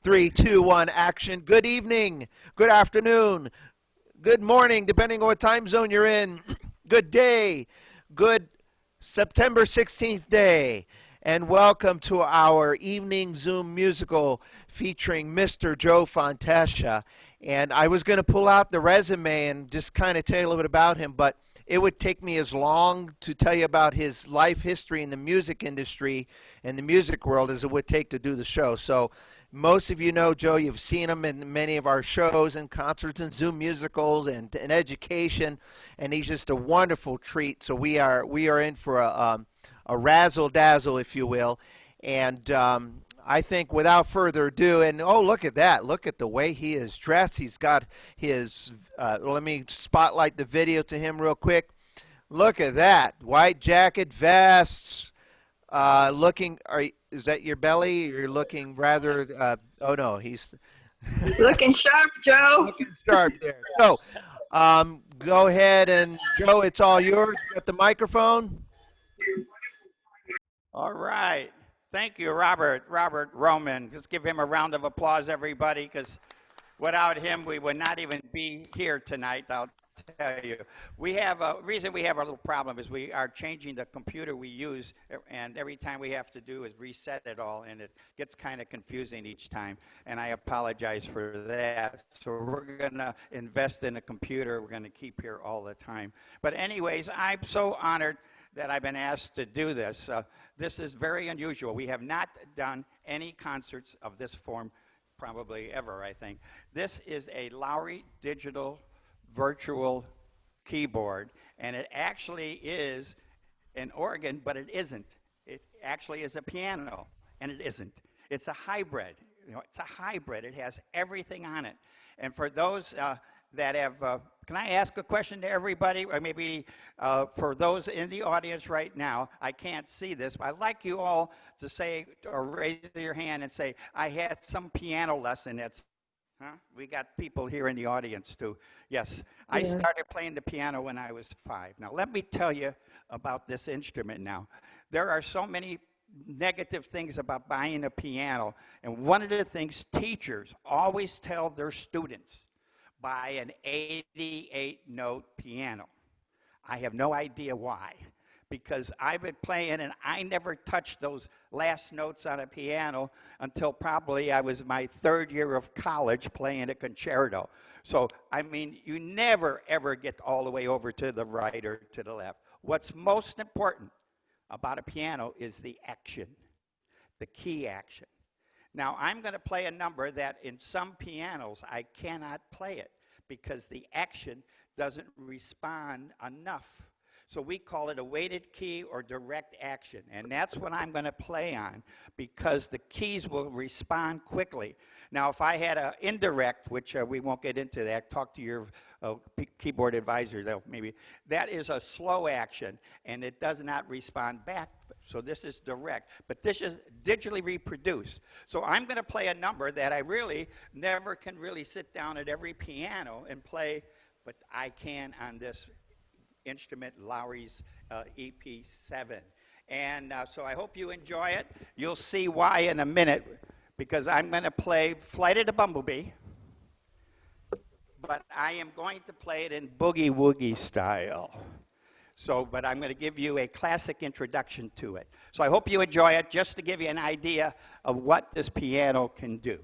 Three, two, one, action. Good evening, good afternoon, good morning, depending on what time zone you're in. Good day, good September 16th day, and welcome to our evening Zoom musical featuring Mr. Joe Fontechia. And I was going to pull out the resume and just kind of tell you a little bit about him, but it would take me as long to tell you about his life history in the music industry and the music world as it would take to do the show. So most of you know Joe. You've seen him in many of our shows and concerts and Zoom musicals and education, and he's just a wonderful treat. So we are in for a razzle dazzle, if you will. And I think without further ado, and oh, look at that! Look at the way he is dressed. He's got his. Let me spotlight the video to him real quick. Look at that white jacket, vest. Looking. Is that your belly? You're looking rather. Oh no, he's looking sharp, Joe. Looking sharp there. So, go ahead and Joe, it's all yours. You got the microphone. All right. Thank you, Robert Roman. Just give him a round of applause, everybody, because without him, we would not even be here tonight, I'll tell you. We have a reason we have a little problem is we are changing the computer we use, and every time we have to do is reset it all, and it gets kind of confusing each time, and I apologize for that. So we're going to invest in a computer we're going to keep here all the time. But anyways, I'm so honored that I've been asked to do this. This is very unusual. We have not done any concerts of this form probably ever, I think. This is a Lowrey digital virtual keyboard, and it actually is an organ, but it isn't. It actually is a piano, and it isn't. It's a hybrid. You know, it's a hybrid. It has everything on it. And for those that have, can I ask a question to everybody? Or maybe for those in the audience right now, I can't see this, but I'd like you all to say, or raise your hand and say, I had some piano lesson that's, huh? We got people here in the audience too. Yes, I started playing the piano when I was 5. Now let me tell you about this instrument now. There are so many negative things about buying a piano, and one of the things teachers always tell their students, buy an 88-note piano. I have no idea why, because I've been playing and I never touched those last notes on a piano until probably I was my 3rd year of college playing a concerto. So, I mean, you never ever get all the way over to the right or to the left. What's most important about a piano is the action, the key action. Now, I'm going to play a number that in some pianos I cannot play it because the action doesn't respond enough. So we call it a weighted key or direct action, and that's what I'm going to play on because the keys will respond quickly. Now, if I had an indirect, which we won't get into that, talk to your keyboard advisor, they'll maybe, that is a slow action, and it does not respond back. So this is direct, but this is digitally reproduced. So I'm going to play a number that I really never can really sit down at every piano and play, but I can on this instrument, Lowrey's EP7. And so I hope you enjoy it. You'll see why in a minute, because I'm going to play Flight of the Bumblebee, but I am going to play it in boogie-woogie style. So, but I'm going to give you a classic introduction to it. So I hope you enjoy it, just to give you an idea of what this piano can do.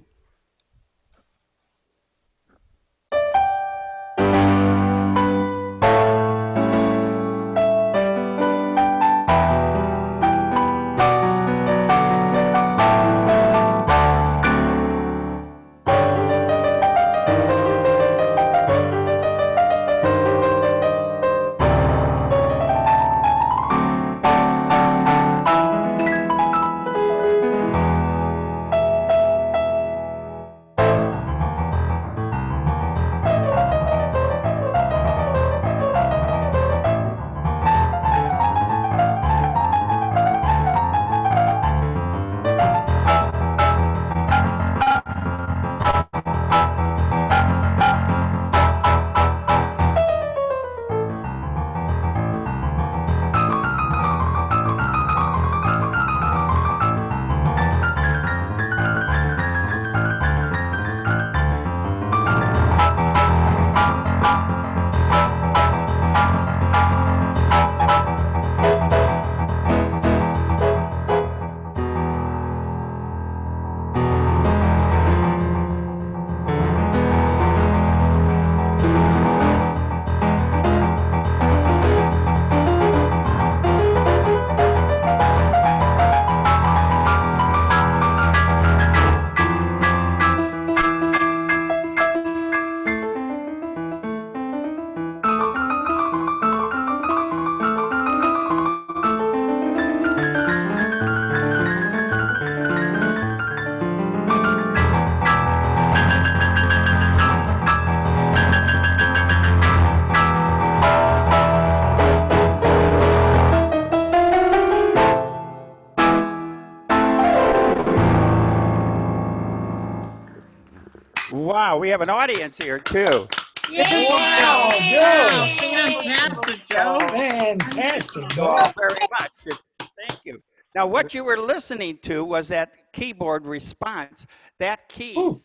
Wow, we have an audience here too. Wow, Wow, Joe. fantastic, Joe. Fantastic, Thank you Joe. all very much. Thank you. Now, what you were listening to was that keyboard response. That keys. Ooh.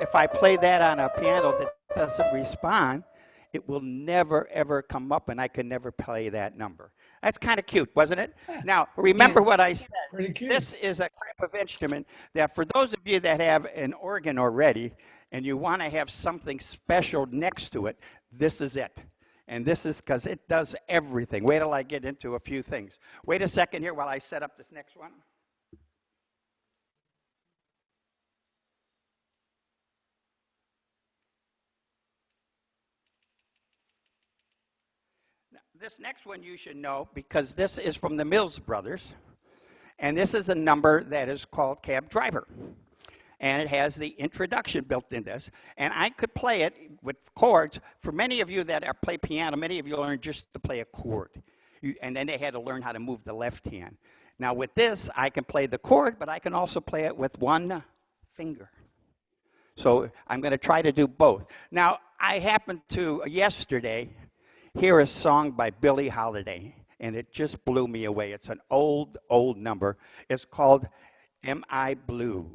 If I play that on a piano that doesn't respond, it will never ever come up, and I can never play that number. That's kind of cute, wasn't it? Now, remember what I said. Pretty cute. This is a type of instrument that for those of you that have an organ already and you want to have something special next to it, this is it. And this is because it does everything. Wait till I get into a few things. Wait a second here while I set up this next one. Now, this next one you should know because this is from the Mills Brothers. And this is a number that is called Cab Driver. And it has the introduction built in this. And I could play it with chords. For many of you that play piano, many of you learn just to play a chord. And then they had to learn how to move the left hand. Now with this, I can play the chord, but I can also play it with one finger. So I'm going to try to do both. Now, I happened to, yesterday, hear a song by Billie Holiday. And it just blew me away. It's an old, old number. It's called Am I Blue?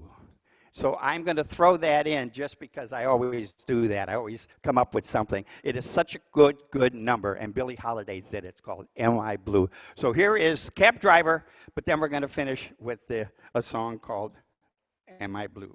So I'm going to throw that in just because I always do that. I always come up with something. It is such a good, good number. And Billie Holiday did it. It's called Am I Blue? So here is Cab Driver, but then we're going to finish with a song called Am I Blue?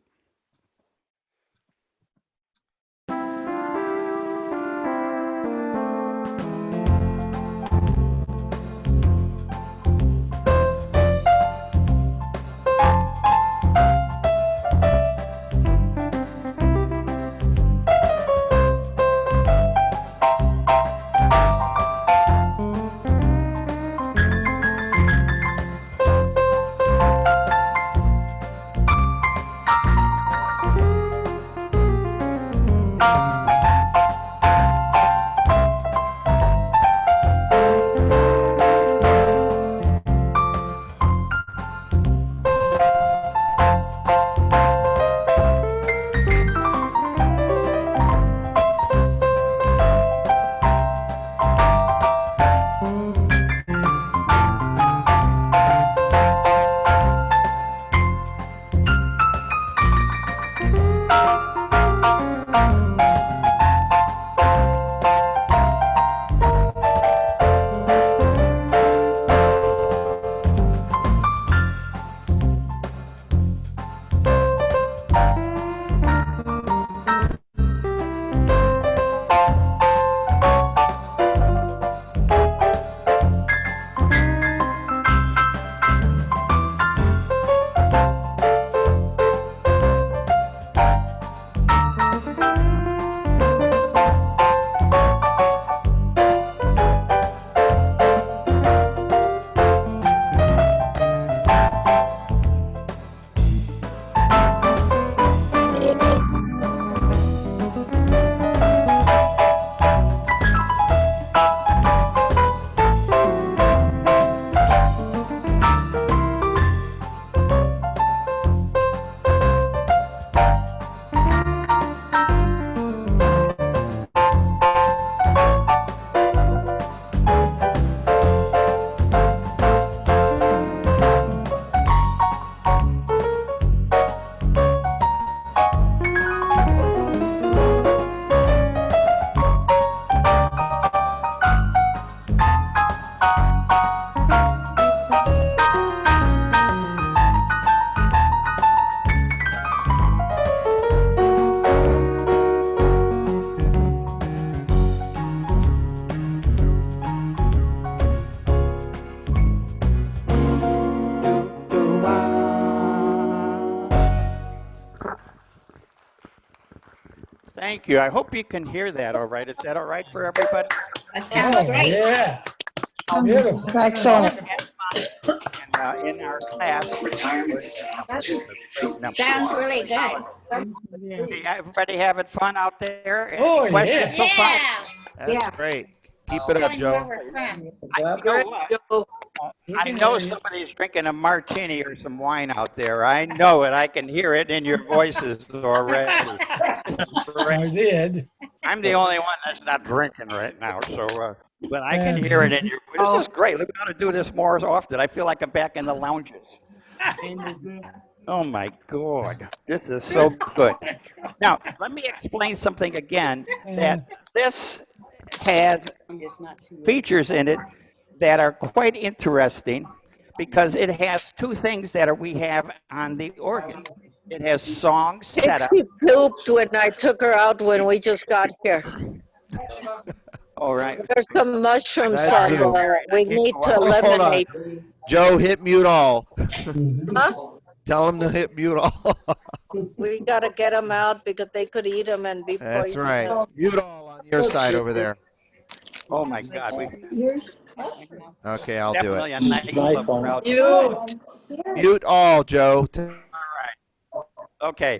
Thank you. I hope you can hear that all right. Is that all right for everybody? That sounds Oh, great. yeah. Beautiful. Excellent. In our class, Sounds really good. hey, everybody having fun out there? Any Oh, questions yeah. so far? That's great. Keep it up, Joe. I tell you what, You I can know hear you. somebody's drinking a martini or some wine out there. I know it. I can hear it in your voices already. This is great. I did. I'm the only one that's not drinking right now, so but I can And hear it in your. This is great. We got to do this more often. I feel like I'm back in the lounges. Oh my God, this is so good. Now let me explain something again. That this has features in it that are quite interesting because it has two things that we have on the organ. It has song setup. Pixie pooped when I took her out when we just got here. All right. There's some mushrooms That's on Zoom. there. We need to Oh, hold on. eliminate. Joe, hit mute all. Huh? Tell them to hit mute all. We got to get them out because they could eat them and be That's poisoned. right. Mute all on your side over there. Oh my God, we Okay, I'll do definitely it. a nightclub crowd. Mute all, Joe. Okay,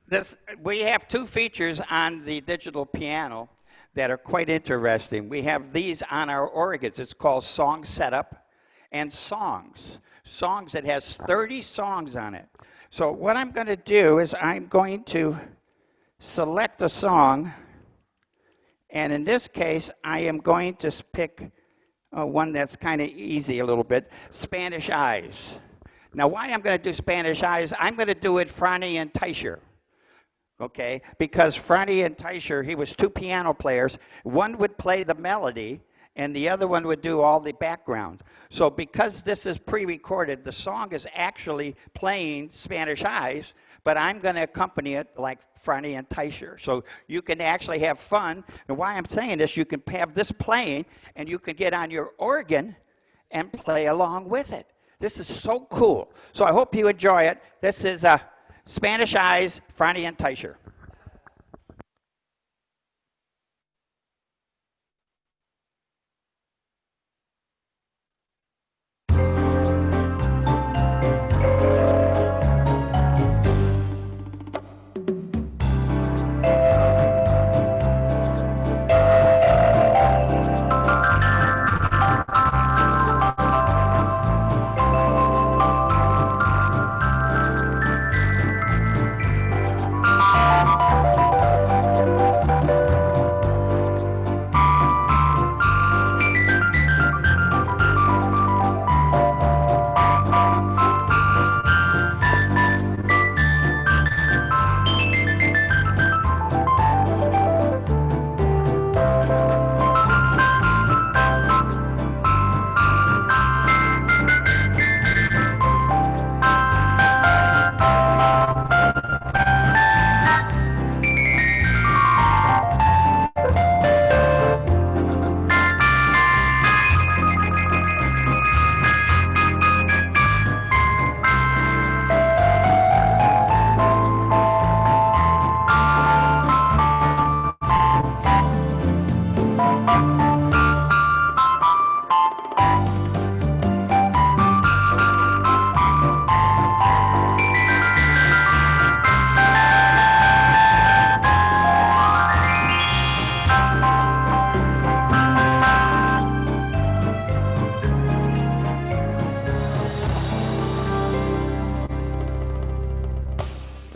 this we have two features on the digital piano that are quite interesting. We have these on our organs. It's called Song Setup and Songs. Songs, it has 30 songs on it. So what I'm going to do is I'm going to select a song, and in this case, I am going to pick one that's kind of easy a little bit, Spanish Eyes. Now, why I'm going to do Spanish Eyes, I'm going to do it Franny and Teicher. Okay, because Franny and Teicher, he was two piano players. One would play the melody, and the other one would do all the background. So because this is pre-recorded, the song is actually playing Spanish Eyes, but I'm going to accompany it like Franny and Teicher. So you can actually have fun. And why I'm saying this, you can have this playing, and you can get on your organ and play along with it. This is so cool. So I hope you enjoy it. This is Spanish Eyes, Franny and Teicher.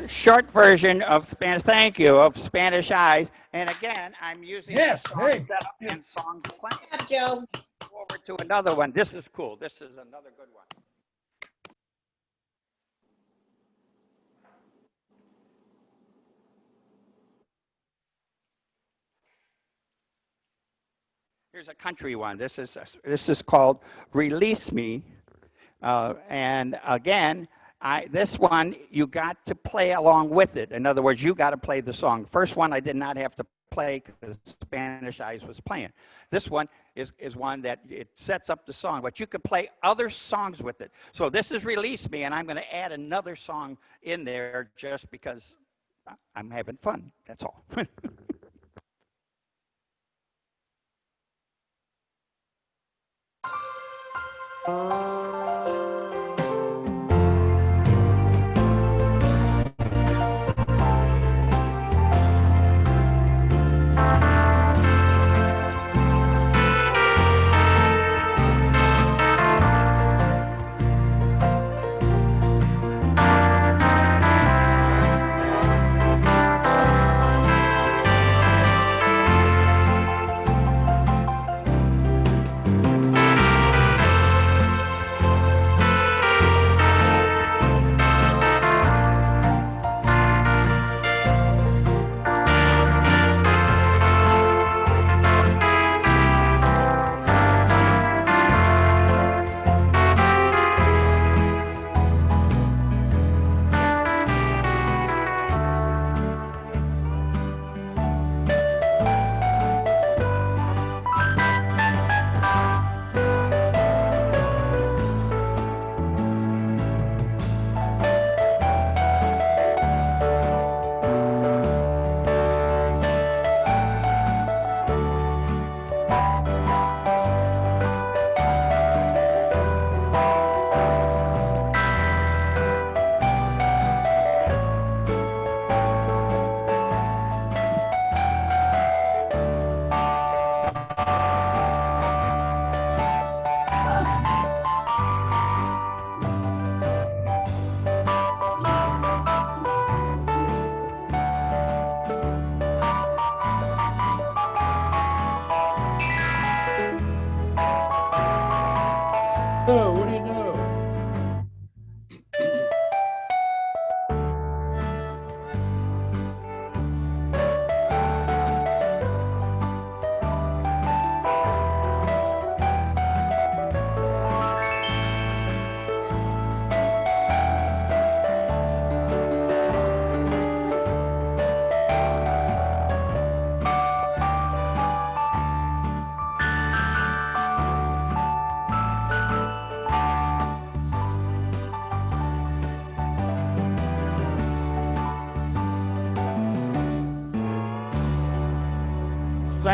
Short version of Spanish, thank you, of Spanish Eyes. And again, I'm using Yes, song hey. setup and song playing. Joe. Go over to another one. This is cool. This is another good one. Here's a country one. This is called "Release Me," and again, this one you got to play along with it. In other words, you got to play the song. First one I did not have to play because Spanish Eyes was playing. This one is one that it sets up the song, but you can play other songs with it. So this is "Release Me," and I'm going to add another song in there just because I'm having fun. That's all.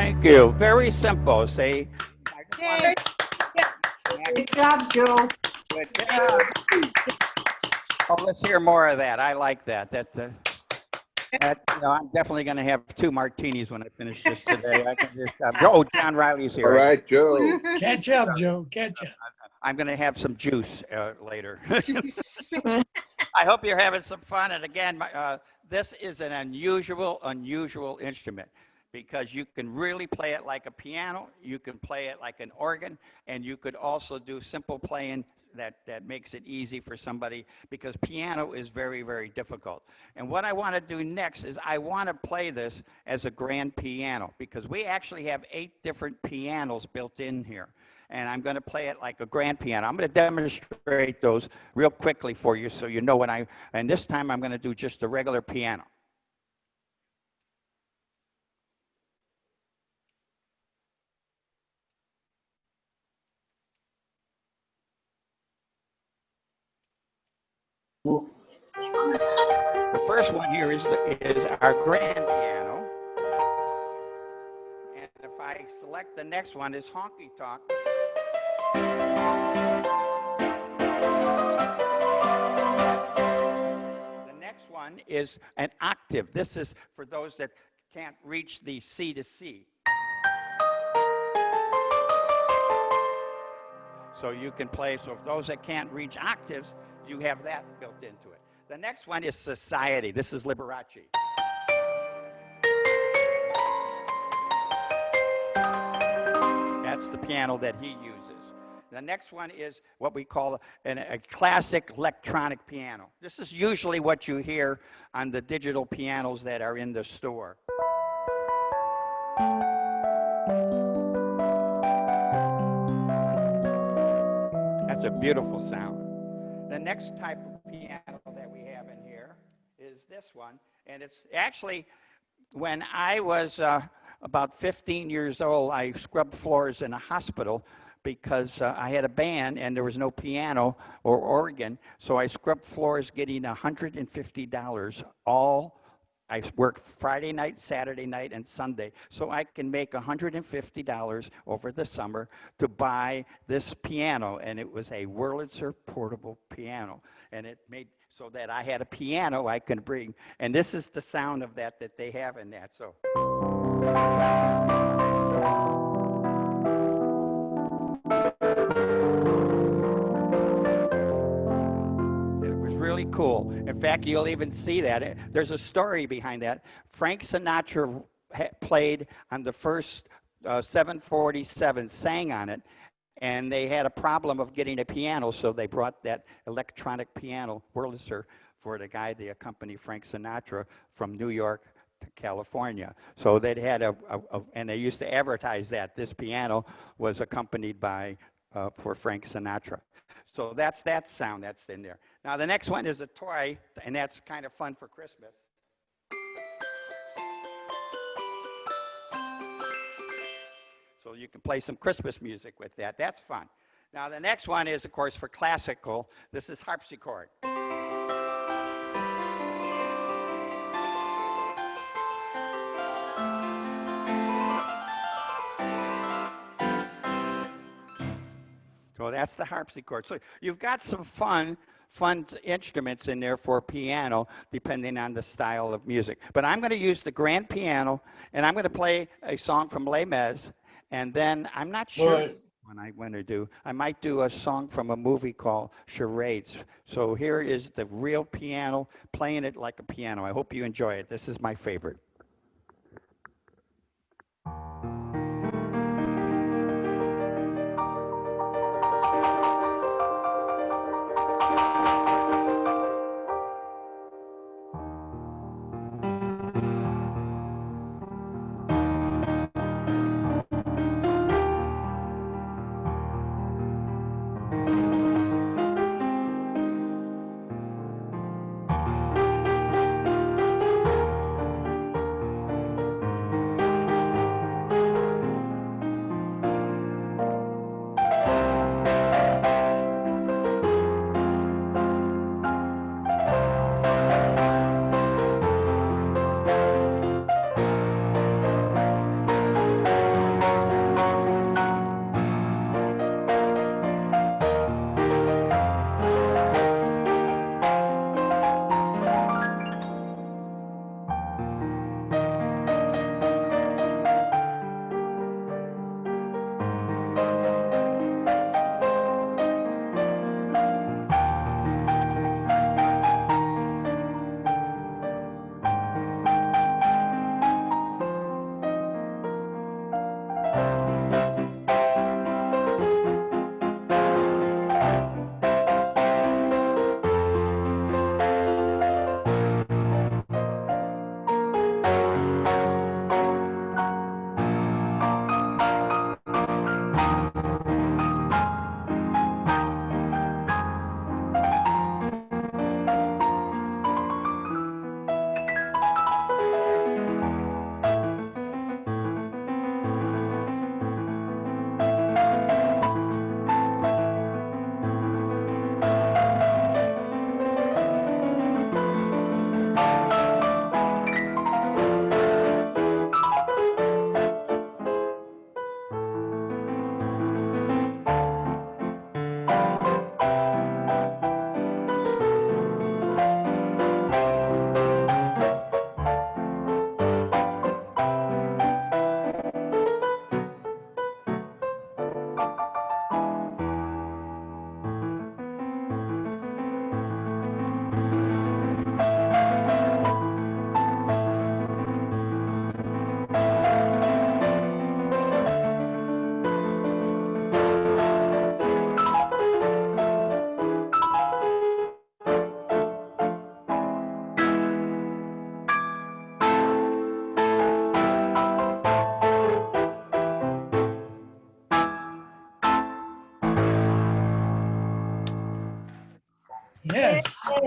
Thank you. Very simple. See? I just wanted Good job, Joe. Good job. Oh, let's hear more of that. I like that. I'm definitely going to have 2 martinis when I finish this today. I can just. Oh, John Riley's here. All right, Joe. Catch up, Joe. Catch up. I'm going to have some juice later. I hope you're having some fun. And again, this is an unusual instrument because you can really play it like a piano, you can play it like an organ, and you could also do simple playing that makes it easy for somebody because piano is very, very difficult. And what I want to do next is I want to play this as a grand piano because we actually have 8 different pianos built in here. And I'm going to play it like a grand piano. I'm going to demonstrate those real quickly for you so you know and this time I'm going to do just a regular piano. The first one here is our grand piano. And if I select the next one, is honky tonk. The next one is an octave. This is for those that can't reach the C to C. So you can play, so if those that can't reach octaves, you have that built into it. The next one is Society. This is Liberace. That's the piano that he uses. The next one is what we call a classic electronic piano. This is usually what you hear on the digital pianos that are in the store. That's a beautiful sound. The next type of piano that we have in here is this one. And it's actually, when I was about 15 years old, I scrubbed floors in a hospital because I had a band and there was no piano or organ. So I scrubbed floors getting $150 I worked Friday night, Saturday night, and Sunday, so I can make $150 over the summer to buy this piano, and it was a Wurlitzer portable piano, and it made so that I had a piano I can bring, and this is the sound of that they have in that. So. Really cool. In fact, you'll even see that. There's a story behind that. Frank Sinatra played on the first 747, sang on it, and they had a problem of getting a piano, so they brought that electronic piano, Wurlitzer, for the guy that accompanied Frank Sinatra from New York to California. So they had and they used to advertise that this piano was accompanied by for Frank Sinatra. So that's that sound that's in there. Now the next one is a toy, and that's kind of fun for Christmas. So you can play some Christmas music with that. That's fun. Now the next one is, of course, for classical. This is harpsichord. So that's the harpsichord. So you've got some fun instruments in there for piano, depending on the style of music. But I'm going to use the grand piano, and I'm going to play a song from Les Mis, and then I'm not sure what I want to do. I might do a song from a movie called Charades. So here is the real piano, playing it like a piano. I hope you enjoy it. This is my favorite.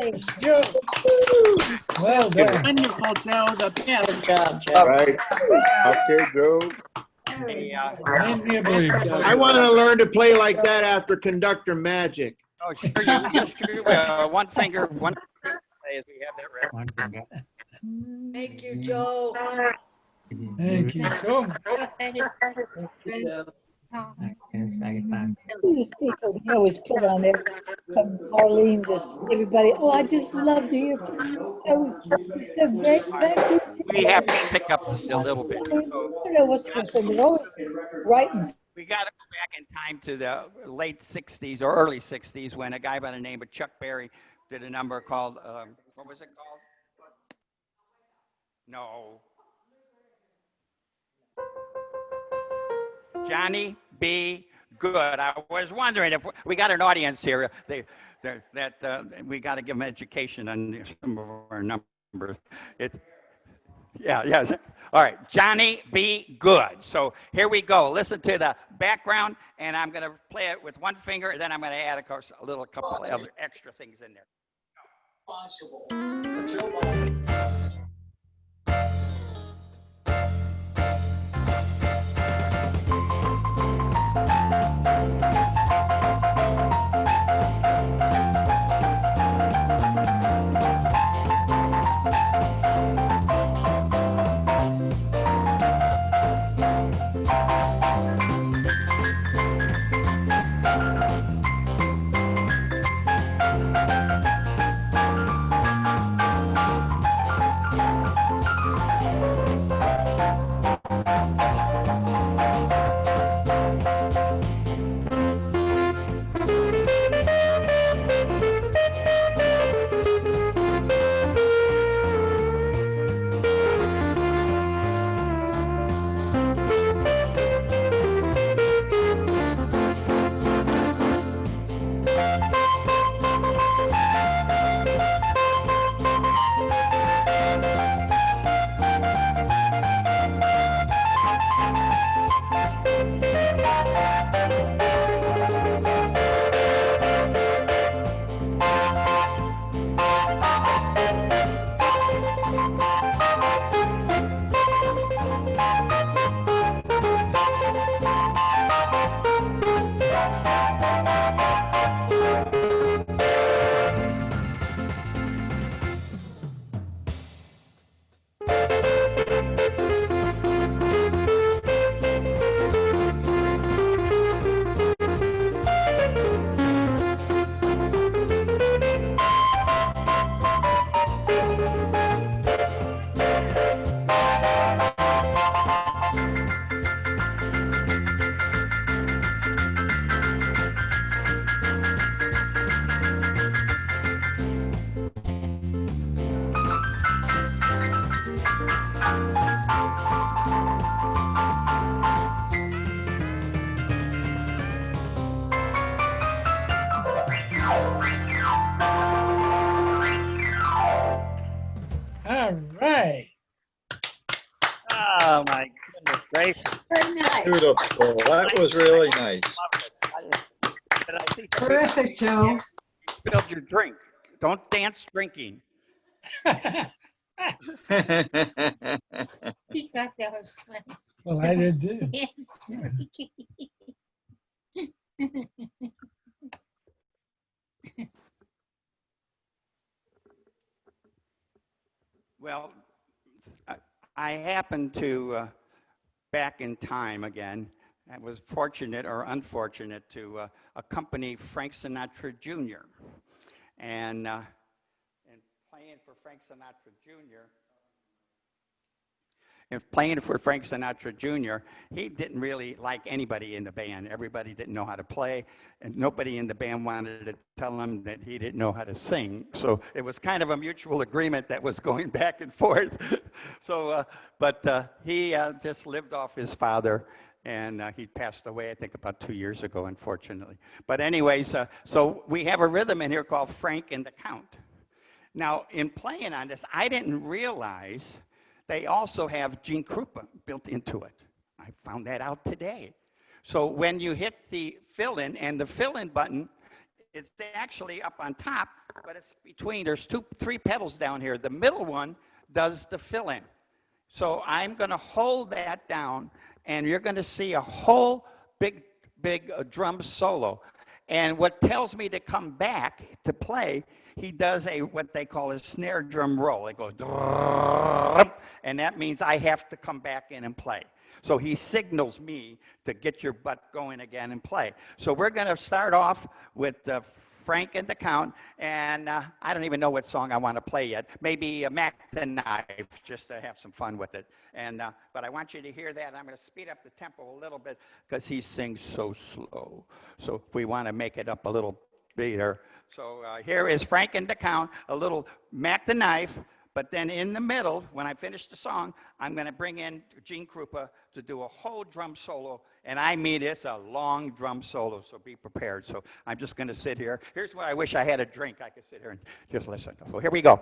Yes, Joe. Well done. Wonderful, Joe, the best. Good job, Joe. All right. Okay, Joe. Hey, Unbelievably. I want to learn to play like that after conductor magic. oh, sure, you sure will. One finger as we have that ready. Thank you, Joe. Thank you so much. These people they always put on there from Arlene, just everybody. Oh, I just love to hear from you. You're so great. Thank you. We have to pick up a little bit. I don't know what's going on. They're always writing. We got to go back in time to the late 60s or early 60s when a guy by the name of Chuck Berry did a number called, what was it called? No. Johnny B. Good. I was wondering if we got an audience here that we got to give them education on some of our numbers. Yeah. All right, Johnny B. Good. So here we go. Listen to the background, and I'm going to play it with one finger, and then I'm going to add, of course, a couple other extra things in there. All right. Oh my goodness gracious. Very nice. Beautiful. That was really nice. Terrific, Joe. Spilled your drink. Don't dance drinking. He thought that was funny. Well, I did too. Well, I happened to, back in time again, I was fortunate or unfortunate to accompany Frank Sinatra Jr. And playing for Frank Sinatra Jr., he didn't really like anybody in the band. Everybody didn't know how to play, and nobody in the band wanted to tell him that he didn't know how to sing. So it was kind of a mutual agreement that was going back and forth. So, but he just lived off his father, and he passed away, I think, about 2 years ago, unfortunately. But anyways, so we have a rhythm in here called Frank and the Count. Now, in playing on this, I didn't realize they also have Gene Krupa built into it. I found that out today. So when you hit the fill-in, and the fill-in button, it's actually up on top, but it's between, there's three pedals down here. The middle one does the fill-in. So I'm going to hold that down, and you're going to see a whole big drum solo. And what tells me to come back to play, he does what they call a snare drum roll. It goes, and that means I have to come back in and play. So he signals me to get your butt going again and play. So we're going to start off with Frank and the Count, and I don't even know what song I want to play yet. Maybe Mac the Knife, just to have some fun with it. And but I want you to hear that. I'm going to speed up the tempo a little bit because he sings so slow. So we want to make it up a little better. So here is Frank and the Count, a little Mac the Knife. But then in the middle, when I finish the song, I'm going to bring in Gene Krupa to do a whole drum solo. And I mean, it's a long drum solo, so be prepared. So I'm just going to sit here. Here's what I wish I had a drink. I could sit here and just listen. So here we go.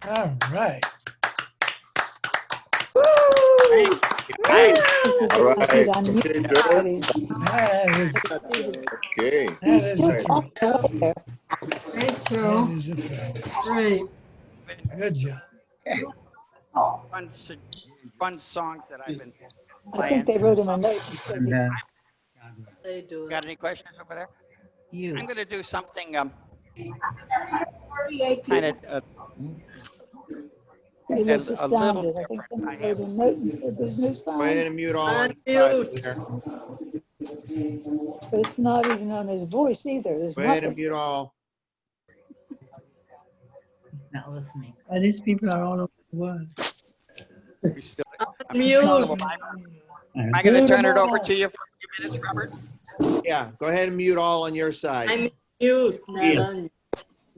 All right. This is All a right. kid on Okay, mute, Joe. but he's That is, Okay. that he's is still a thrill. talking away there. Great, That Joe. is a thrill. Great. Good job. Fun songs that I've been I playing. think they wrote him a note and said, They do it. Got any questions over there? You. I'm going to do something Kind kind of he looks a little astounded. I think different. someone I have wrote a note and said, there's no sound, Unmute. but it's not even on his voice either. There's nothing. Not listening. These people are all over the world. We still, I'm still Mute. am I going to turn it over to you for a few minutes, Robert? Yeah, go ahead and mute all on your side. I'm mute, not on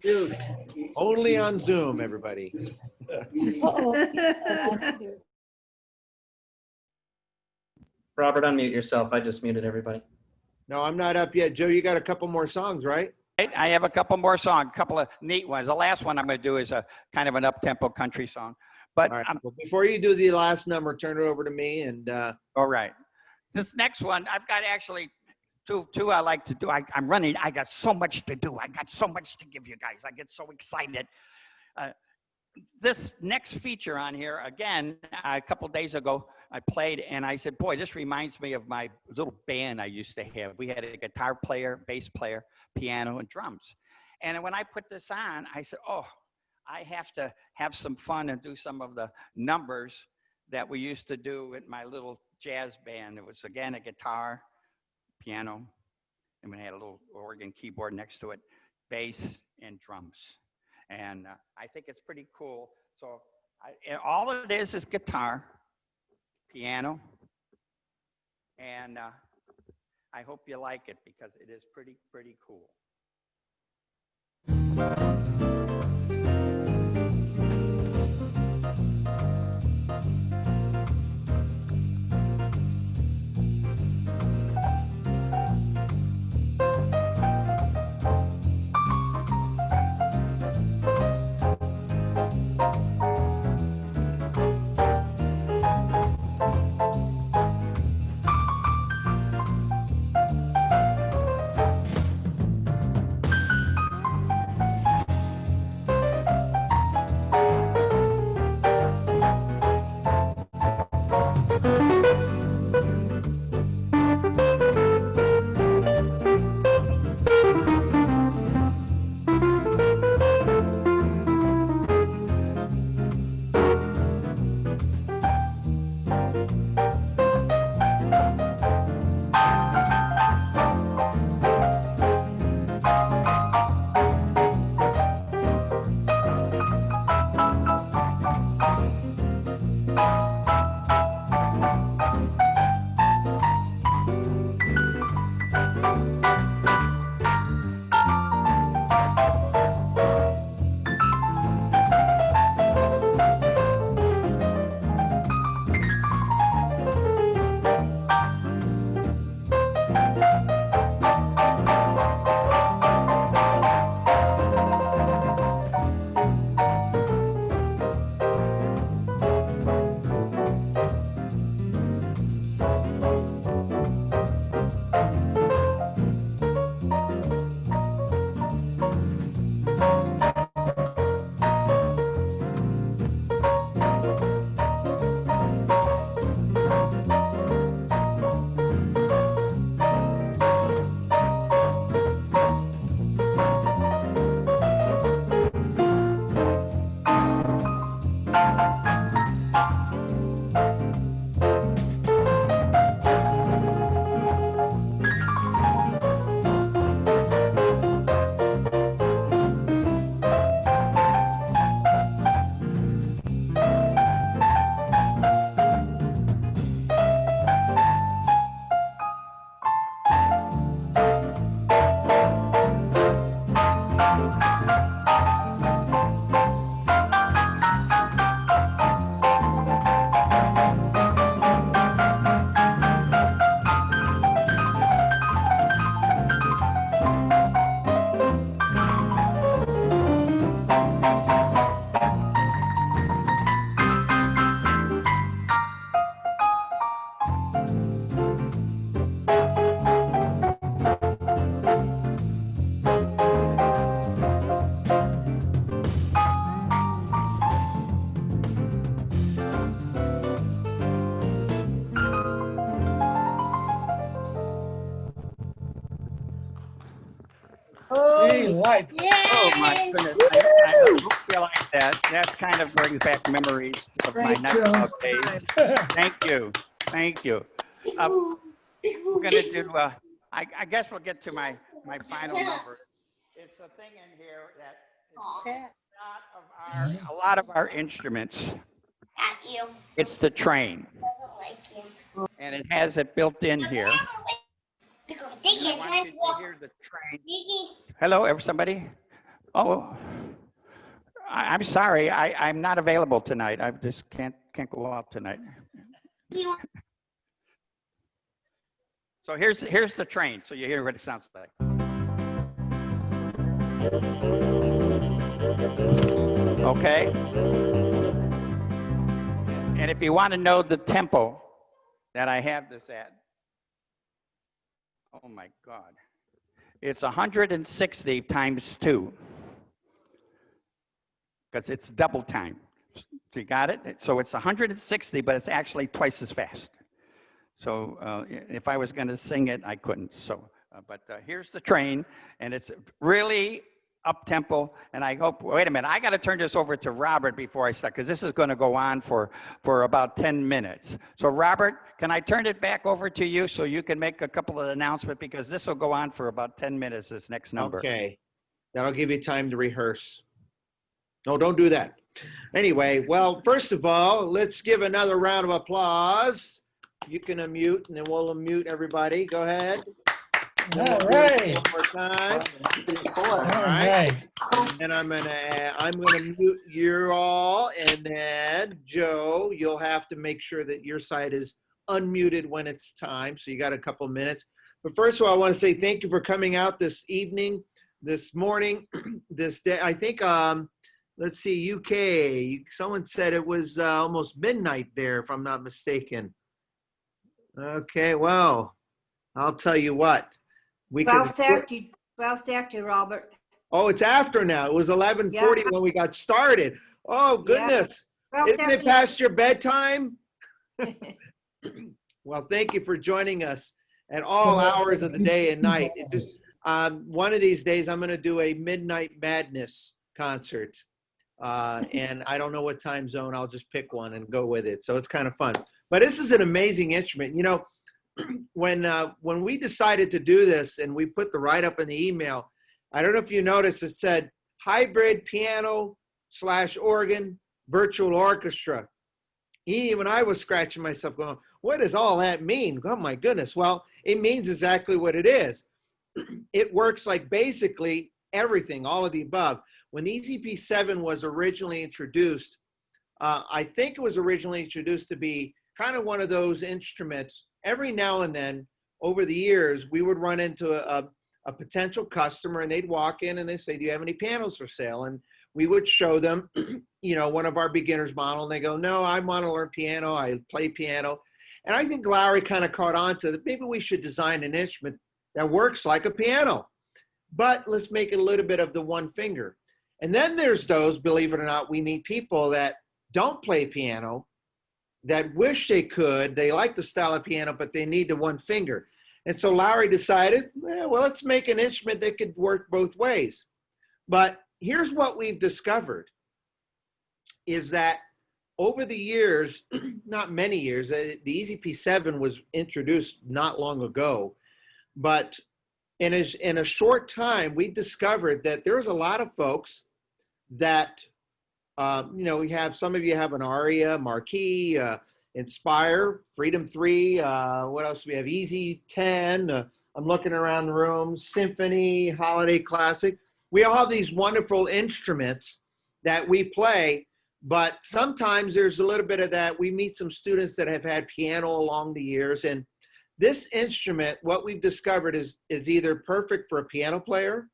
mute. Only on Zoom, everybody. Uh-oh. Mine either. Robert, unmute yourself. I just muted everybody. No, I'm not up yet. Joe, you got a couple more songs, right? I have a couple more songs, a couple of neat ones. The last one I'm going to do is a kind of an up-tempo country song. But All right. Well, before you do the last number, turn it over to me. And all right. This next one, I've got actually two I like to do. I'm running. I got so much to do. I got so much to give you guys. I get so excited. This next feature on here, again, a couple days ago, I played and I said, boy, this reminds me of my little band I used to have. We had a guitar player, bass player, piano, and drums. And when I put this on, I said, oh, I have to have some fun and do some of the numbers that we used to do at my little jazz band. It was, again, a guitar, piano, and we had a little organ keyboard next to it, bass, and drums. And I think it's pretty cool. So all it is guitar, piano, and I hope you like it because it is pretty cool. Green light. Oh my goodness! I hope you like that. That kind of brings back memories of my nightclub days. Thank you. We're gonna do. I guess we'll get to my final number. It's a thing in here that a lot of our instruments At you. It's the train, Doesn't like you. and it has it built in here. Because And they I can want try you to to walk. hear the train. Gigi. Hello, somebody? Oh, I'm sorry. I'm not available tonight. I just can't go out tonight. You. So here's the train. So you hear what it sounds like. Okay. And if you want to know the tempo that I have this at, oh my God, it's 160 times 2 because it's double time. So you got it? So it's 160, but it's actually twice as fast. So if I was going to sing it, I couldn't. So, but here's the train, and it's really up tempo. And I hope. Wait a minute, I got to turn this over to Robert before I start, because this is going to go on for about 10 minutes. So Robert, can I turn it back over to you so you can make a couple of announcements, because this will go on for about 10 minutes. This next number. Okay. That'll give you time to rehearse. No, don't do that. Anyway, well, first of all, let's give another round of applause. You can unmute, and then we'll unmute everybody. Go ahead. All right. One more time. All right. And I'm gonna mute you all, and then Joe, you'll have to make sure that your side is unmuted when it's time. So you got a couple minutes. But first of all, I want to say thank you for coming out this evening, this morning, this day. I think let's see, UK. Someone said it was almost midnight there, if I'm not mistaken. Okay, well, I'll tell you what. We could. 12 after, Robert. Oh, it's after now. It was 11:40 when we got started. Oh, goodness. Isn't it past your bedtime? Well, thank you for joining us at all hours of the day and night. It just, one of these days, I'm going to do a Midnight Madness concert. And I don't know what time zone. I'll just pick one and go with it. So it's kind of fun. But this is an amazing instrument. You know, when we decided to do this and we put the write-up in the email, I don't know if you noticed, it said hybrid piano / organ virtual orchestra. Even I was scratching myself going, what does all that mean? Oh my goodness. Well, it means exactly what it is. It works like basically everything, all of the above. When the EZp7 was originally introduced, I think it was originally introduced to be kind of one of those instruments. Every now and then over the years, we would run into a potential customer, and they'd walk in and they'd say, do you have any pianos for sale? And we would show them, you know, one of our beginner's model, and they go, no, I want to learn piano. I play piano. And I think Lowrey kind of caught on to that. Maybe we should design an instrument that works like a piano, but let's make it a little bit of the one finger. And then there's those, believe it or not, we meet people that don't play piano, that wish they could. They like the style of piano, but they need the one finger. And so Lowrey decided, well, let's make an instrument that could work both ways. But here's what we've discovered is that over the years, not many years, the EZp7 was introduced not long ago, but in a short time, we discovered that there's a lot of folks that, you know, we have, some of you have an Aria, Marquis, Inspire, Freedom 3, what else do we have? EZ10, I'm looking around the room, Symphony, Holiday Classic. We all have these wonderful instruments that we play, but sometimes there's a little bit of that. We meet some students that have had piano along the years, and this instrument, what we've discovered is either perfect for a piano player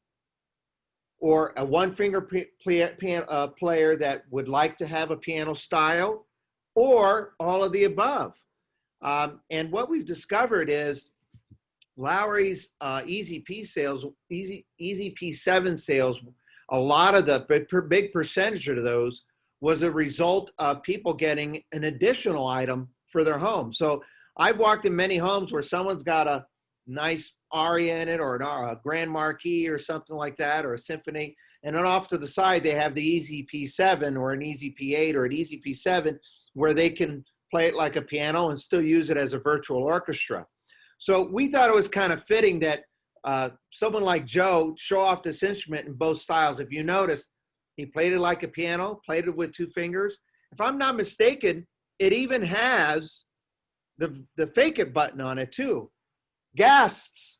or a one-finger player that would like to have a piano style, or all of the above. And what we've discovered is Lowrey's EZp7 sales, a lot of the big percentage of those was a result of people getting an additional item for their home. So I've walked in many homes where someone's got a nice Aria in it, or a Grand Marquis or something like that, or a Symphony, and then off to the side they have the EZp7 or an EZp8 or an EZp7 where they can play it like a piano and still use it as a virtual orchestra. So we thought it was kind of fitting that someone like Joe show off this instrument in both styles. If you notice, he played it like a piano, played it with two fingers, if I'm not mistaken, it even has the fake it button on it too. Gasps.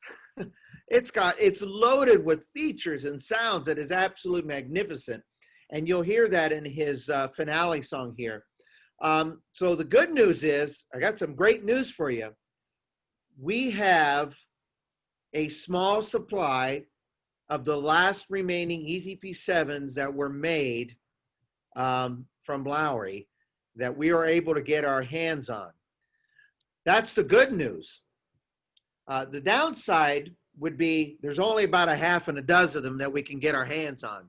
It's loaded with features and sounds that is absolutely magnificent. And you'll hear that in his finale song here. So the good news is, I got some great news for you. We have a small supply of the last remaining EZp7s that were made from Lowrey that we are able to get our hands on. That's the good news. The downside would be there's only about a half and a dozen of them that we can get our hands on.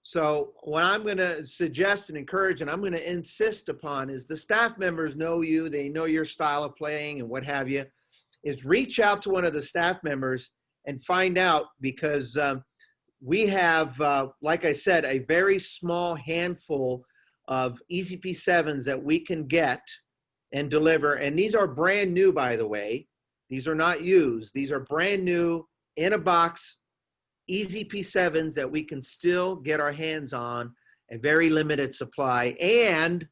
So what I'm going to suggest and encourage, and I'm going to insist upon, is the staff members know you, they know your style of playing and what have you, is reach out to one of the staff members and find out, because we have, like I said, a very small handful of EZp7s that we can get and deliver. And these are brand new, by the way. These are not used. These are brand new, in a box EZp7s that we can still get our hands on, a very limited supply. And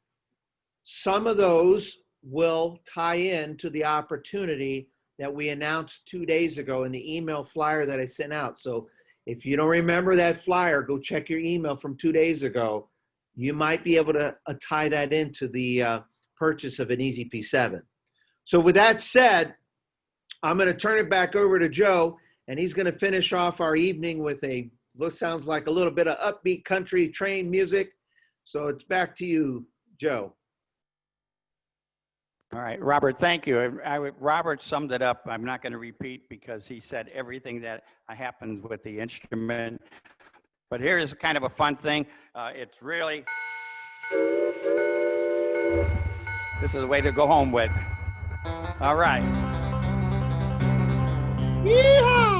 some of those will tie in to the opportunity that we announced 2 days ago in the email flyer that I sent out. So if you don't remember that flyer, go check your email from 2 days ago. You might be able to tie that into the purchase of an EZp7. So with that said, I'm going to turn it back over to Joe, and he's going to finish off our evening with sounds like a little bit of upbeat country train music. So it's back to you, Joe. All right, Robert, thank you. Robert summed it up. I'm not going to repeat because he said everything that happened with the instrument. But here is kind of a fun thing. It's really, this is a way to go home with. All right. Yeehaw!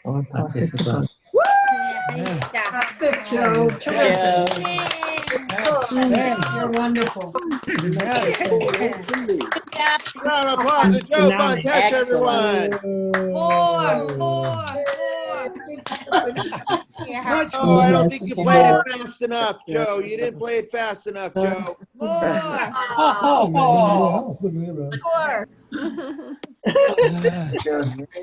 participant. Good, Joe. Terrific. Outstanding. You're wonderful. Outstanding. Round of applause to Joe Fontechia, everyone. Much Oh, I don't think you played it fast enough, Joe. You didn't play it fast enough, Joe. Oh,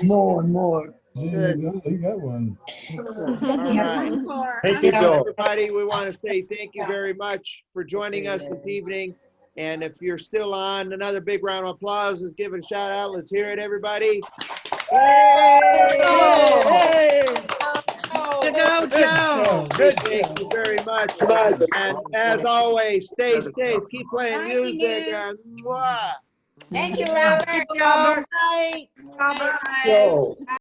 More and more. Good. He got one. All right. Thank you, Joe. Everybody, we want to say thank you very much for joining us this evening. And if you're still on, another big round of applause. Let's give it a shout out. Let's hear it, everybody. Good go, Joe. Good Thank you very much. Bye. And as always, stay safe. Keep playing music. And mwah. Thank you, Robert. Good, Joe. Robert. Joe.